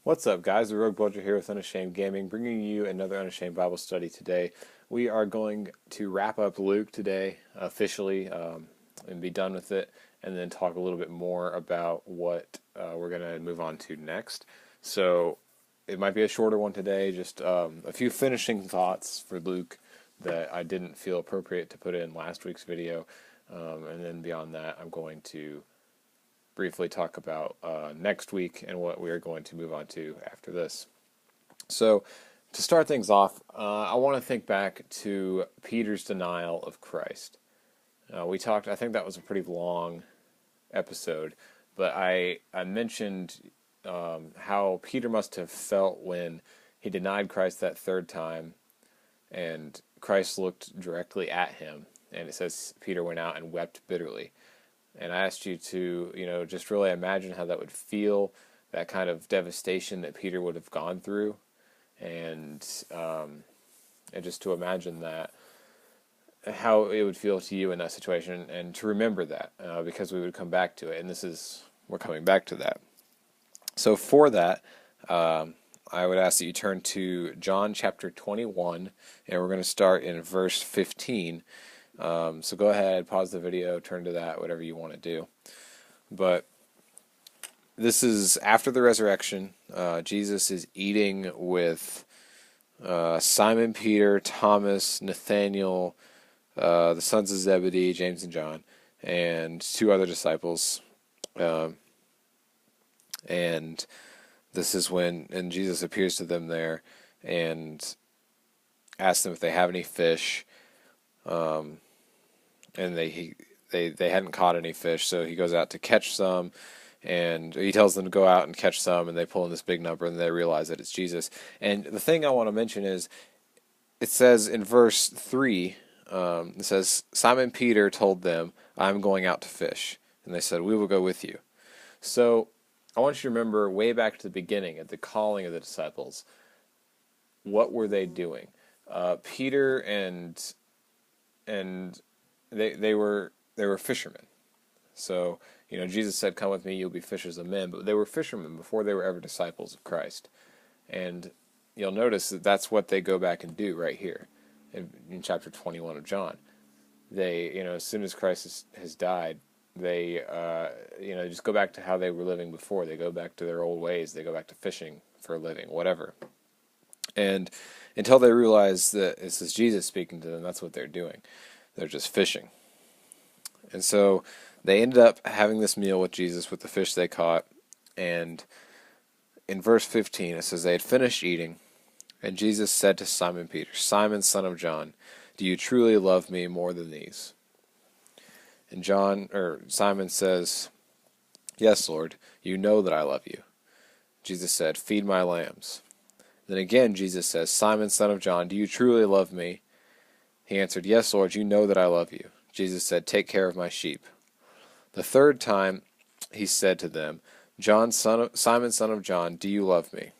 What's up, guys? The Rogue Bulger here with Unashamed Gaming, bringing you another Unashamed Bible study today. We are going to wrap up Luke today officially and be done with it, and then talk a little bit more about what we're going to move on to next. So it might be a shorter one today, just a few finishing thoughts for Luke that I didn't feel appropriate to put in last week's video, and then beyond that, I'm going to briefly talk about next week and what we are going to move on to after this. So, to start things off, I want to think back to Peter's denial of Christ. We talked, I think that was a pretty long episode, but I mentioned how Peter must have felt when he denied Christ that third time, and Christ looked directly at him, and it says Peter went out and wept bitterly. And I asked you to, just really imagine how that would feel, that kind of devastation that Peter would have gone through, and just to imagine that, how it would feel to you in that situation, and to remember that, because we would come back to it, and we're coming back to that. So for that, I would ask that you turn to John chapter 21, and we're going to start in verse 15. So go ahead, pause the video, turn to that, whatever you want to do. But this is after the resurrection. Jesus is eating with Simon Peter, Thomas, Nathaniel, the sons of Zebedee, James and John, and two other disciples. And this is when Jesus appears to them there and asks them if they have any fish. And they hadn't caught any fish, so he goes out to catch some, and he tells them to go out and catch some, and they pull in this big number, and they realize that it's Jesus. And the thing I want to mention is, it says in verse 3, it says, Simon Peter told them, I'm going out to fish. And they said, we will go with you. So I want you to remember way back to the beginning, at the calling of the disciples, what were they doing? Peter and they were fishermen. So, Jesus said, come with me, you'll be fishers of men. But they were fishermen before they were ever disciples of Christ. And you'll notice that that's what they go back and do right here in chapter 21 of John. They, as soon as Christ has died, they, just go back to how they were living before. They go back to their old ways. They go back to fishing for a living, whatever. And until they realize that this is Jesus speaking to them, that's what they're doing. They're just fishing. And so they ended up having this meal with Jesus with the fish they caught. And in verse 15 it says, they had finished eating, and Jesus said to Simon Peter, Simon, son of John, do you truly love me more than these? And Simon says, yes, Lord, you know that I love you. Jesus said, feed my lambs. Then again Jesus says, Simon, son of John, do you truly love me? He answered, yes, Lord, you know that I love you. Jesus said, take care of my sheep. The third time he said to them, Simon, son of John, do you love me?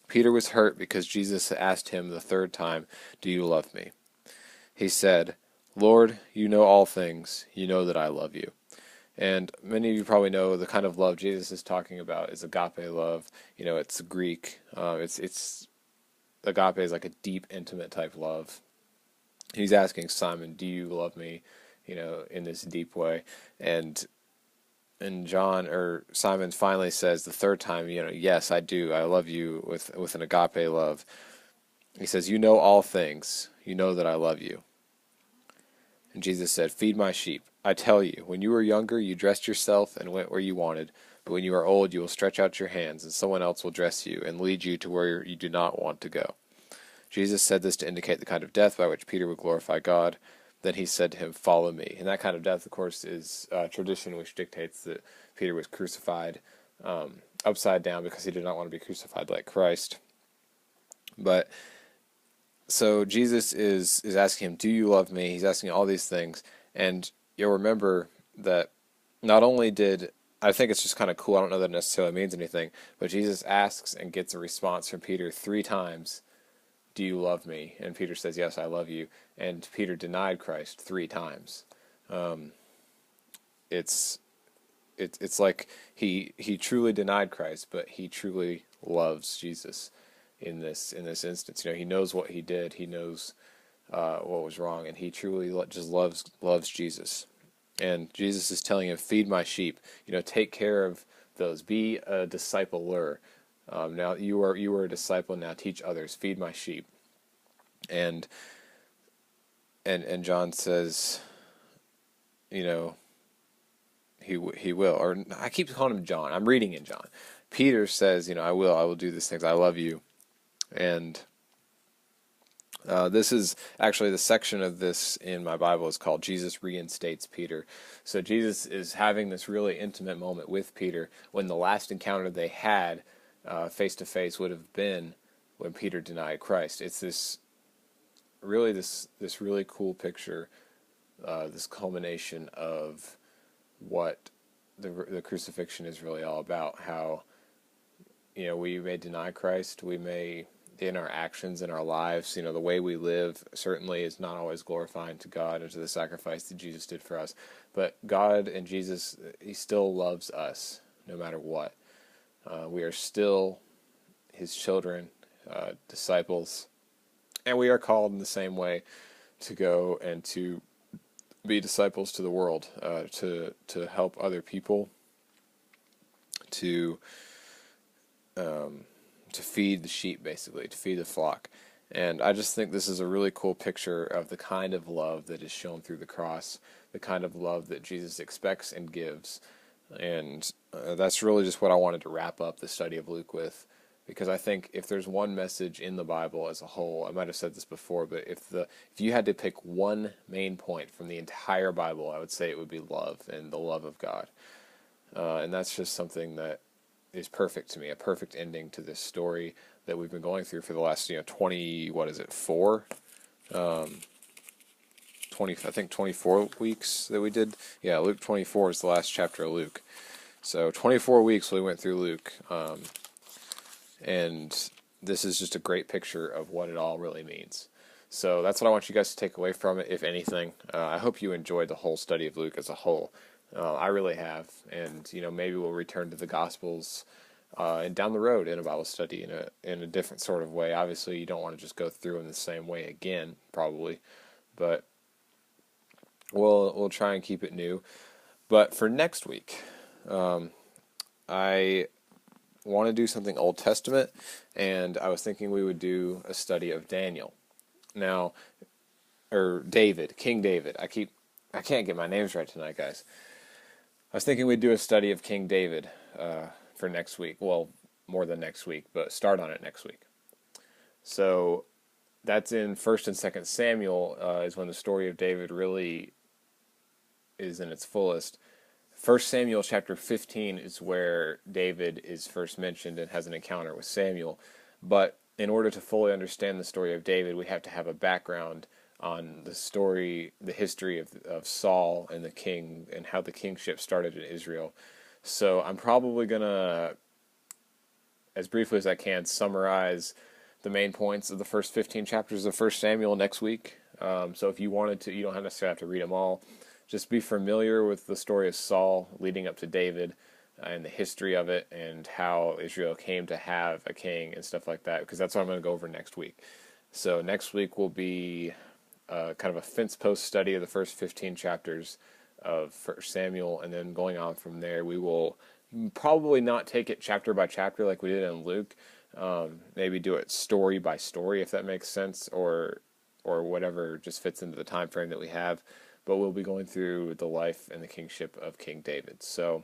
Peter was hurt because Jesus asked him the third time, do you love me? He said, Lord, you know all things. You know that I love you. And many of you probably know the kind of love Jesus is talking about is agape love. It's Greek. It's agape is like a deep, intimate type love. He's asking Simon, do you love me, in this deep way? And Simon finally says the third time, yes, I do. I love you with an agape love. He says, you know all things. You know that I love you. And Jesus said, feed my sheep. I tell you, when you were younger, you dressed yourself and went where you wanted. But when you are old, you will stretch out your hands, and someone else will dress you and lead you to where you do not want to go. Jesus said this to indicate the kind of death by which Peter would glorify God. Then he said to him, follow me. And that kind of death, of course, is tradition which dictates that Peter was crucified upside down because he did not want to be crucified like Christ. But so Jesus is asking him, do you love me? He's asking all these things. And you'll remember that not only I think it's just kind of cool, I don't know that it necessarily means anything, but Jesus asks and gets a response from Peter 3 times. Do you love me? And Peter says, yes, I love you. And Peter denied Christ 3 times. It's it's like he truly denied Christ, but he truly loves Jesus in this instance. You know, he knows what he did, he knows what was wrong, and he truly just loves Jesus. And Jesus is telling him, "Feed my sheep. You know, take care of those. Be a discipler. Now you are a disciple. Now teach others. Feed my sheep." And John says, you know, he will. Or I keep calling him John. I'm reading in John. Peter says, you know, I will do these things. I love you. And this is actually the section of this in my Bible is called Jesus Reinstates Peter. So Jesus is having this really intimate moment with Peter when the last encounter they had face to face would have been when Peter denied Christ. It's this really cool picture, this culmination of what the crucifixion is really all about. How, you know, we may deny Christ, we may, in our actions, in our lives, you know, the way we live certainly is not always glorifying to God and to the sacrifice that Jesus did for us. But God and Jesus, he still loves us no matter what. We are still his children, disciples, and we are called in the same way to go and to be disciples to the world, to help other people, to feed the sheep, basically, to feed the flock. And I just think this is a really cool picture of the kind of love that is shown through the cross, the kind of love that Jesus expects and gives. And that's really just what I wanted to wrap up the study of Luke with, because I think if there's one message in the Bible as a whole, I might have said this before, but if you had to pick one main point from the entire Bible, I would say it would be love and the love of God. And that's just something that is perfect to me, a perfect ending to this story that we've been going through for the last 24 weeks that we did. Yeah, Luke 24 is the last chapter of Luke. So 24 weeks we went through Luke, and this is just a great picture of what it all really means. So that's what I want you guys to take away from it, if anything. I hope you enjoyed the whole study of Luke as a whole. I really have, and maybe we'll return to the Gospels and down the road in a Bible study in a different sort of way. Obviously, you don't want to just go through in the same way again, probably, but we'll try and keep it new. But for next week, I want to do something Old Testament, and I was thinking we would do a study of Daniel. Now, or David, King David. I can't get my names right tonight, guys. I was thinking we'd do a study of King David for next week. Well, more than next week, but start on it next week. So that's in 1st and 2nd Samuel is when the story of David really is in its fullest. 1 Samuel chapter 15 is where David is first mentioned and has an encounter with Samuel. But in order to fully understand the story of David, we have to have a background on the story, the history of Saul and the king, and how the kingship started in Israel. So I'm probably going to, as briefly as I can, summarize the main points of the first 15 chapters of 1 Samuel next week. So if you wanted to, you don't necessarily have to read them all. Just be familiar with the story of Saul leading up to David and the history of it and how Israel came to have a king and stuff like that, because that's what I'm going to go over next week. So next week will be kind of a fence post study of the first 15 chapters of 1 Samuel, and then going on from there, we will probably not take it chapter by chapter like we did in Luke. Maybe do it story by story, if that makes sense, or whatever just fits into the time frame that we have. But we'll be going through the life and the kingship of King David. So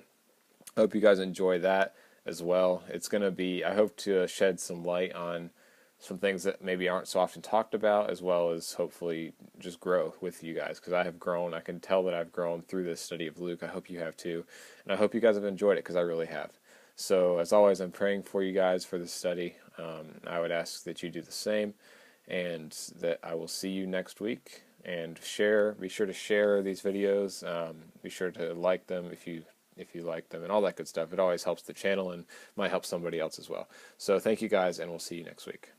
I hope you guys enjoy that as well. It's going to be, I hope to shed some light on some things that maybe aren't so often talked about, as well as hopefully just grow with you guys, because I have grown. I can tell that I've grown through this study of Luke. I hope you have too. And I hope you guys have enjoyed it, because I really have. So as always, I'm praying for you guys for this study. I would ask that you do the same, and that I will see you next week. And be sure to share these videos. Be sure to like them if you like them, and all that good stuff. It always helps the channel and might help somebody else as well. So thank you guys, and we'll see you next week.